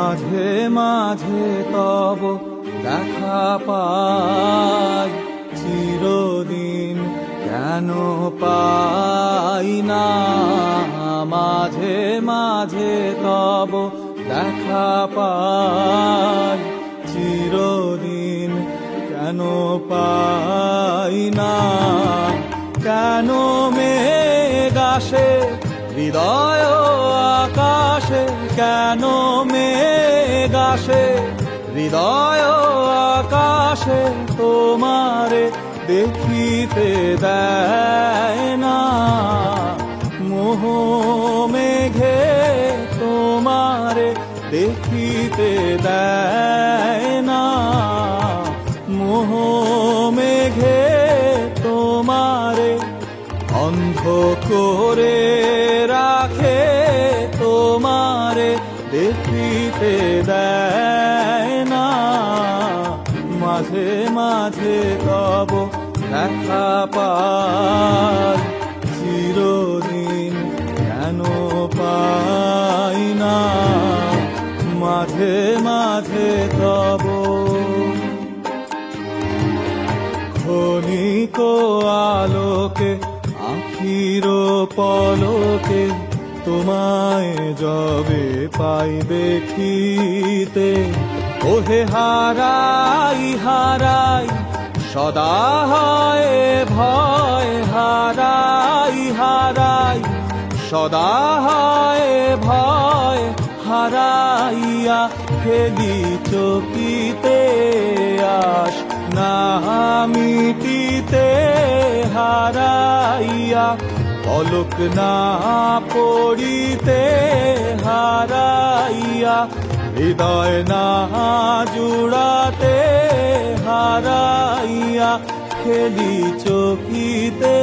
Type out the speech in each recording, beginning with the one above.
মাঝে মাঝে তব দেখা পাই, চিরদিন কেন পাই না। মাঝে মাঝে তব দেখা পাই, চিরদিন কেন পাই না। কেন মেঘ আসে হৃদয় আকাশে, কেন মেঘ আসে হৃদয় আকাশে, তোমারে দেখিতে দেয় না। মোহ মেঘে তোমারে দেখিতে দেয় না। মোহ মেঘে তোমারে অন্ধ করে রাখে, তোমারে দেখিতে দেয় না। মাঝে মাঝে তব দেখা পাই, চিরদিন কেন পাই না। মাঝে মাঝে তব ক্ষণিক আলোকে আখির পলকে, তোমায় যবে পাই দেখিতে। ওহে হারাই হারাই সদা হয় ভয়, হারাই হারাই সদা হয় ভয়। হারাইয়া ফেলি চকিতে আস না মিটিতে, হারাইয়া পলক না পড়িতে, হারাইয়া হৃদয় না জুড়াতে, হারাইয়া খেলি চকিতে।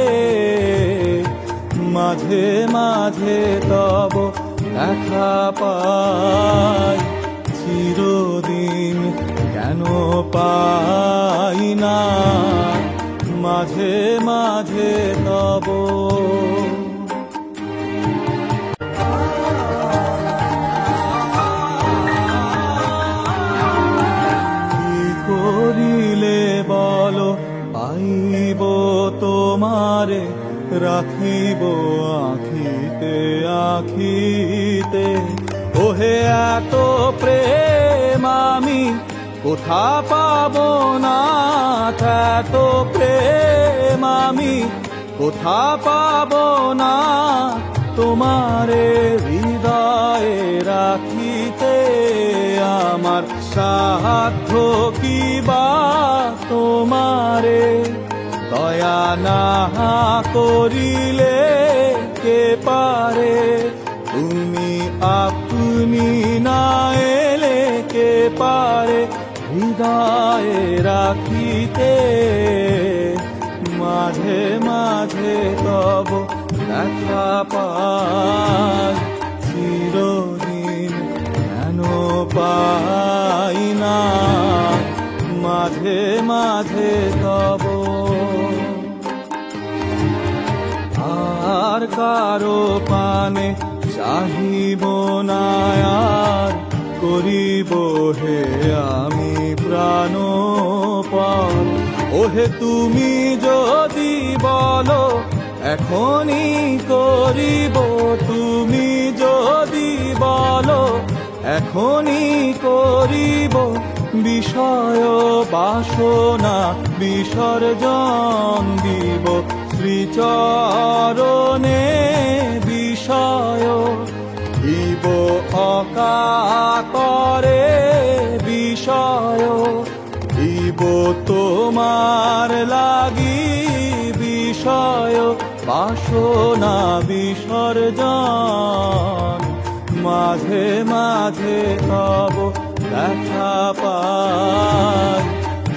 মাঝে মাঝে তব দেখা পাই, চিরদিন কেন পাই না। মাঝে মাঝে তব কি করিলে বলো পাইব তোমারে, রাখিব আখিতে আখিতে। ওহে এত প্রেম আমি কোথা পাব না, এত প্রেম আমি কোথা পাব না। তোমারে হৃদয়ে রাখিতে আমার সাধ্য কি বা, তোমারে দয়া না করিলে কে পারে। তুমি আপনি না এলে কে পারে হৃদয়ে রাখিতে। মাঝে মাঝে তব দেখা পাই, চিরদিন কেন পাই না। মাঝে মাঝে তব আর কারো পানে চাহিব না, আর করিব হে আমি প্রাণপণ। ওহে তুমি যদি বলো এখনই করিব, তুমি যদি বলো এখনই করিব। বিষয় বাসনা বিসর্জন দিব শ্রীচরণে, বিষয় দিব অকাতরে। বিষয় দিব তোমার লাগি, বিষয় বাসনা বিসর্জন। মাঝে মাঝে তব দেখা পাই,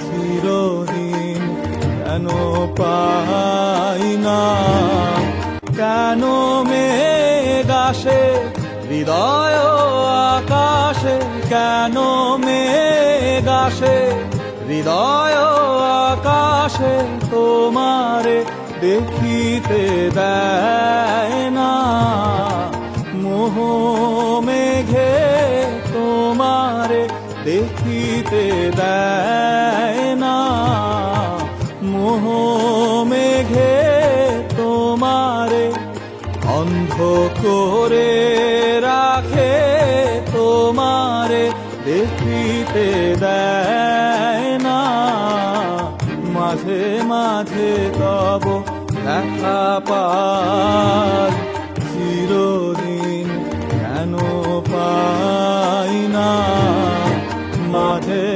চিরদিন কেন পাই না। কেন মেঘ আসে হৃদয় আকাশে, কেন মেঘ আসে হৃদয় আকাশে, তোমারে দেখিতে দেয় না। মোহ মেঘে তোমার দেখিতে দেয় না। মোহ মেঘে তোমারে অন্ধ করে রাখে, তোমারে দেখিতে দেয় না। মাঝে মাঝে তব দেখা পাই, চিরদিন কেন পাই না। মাঝে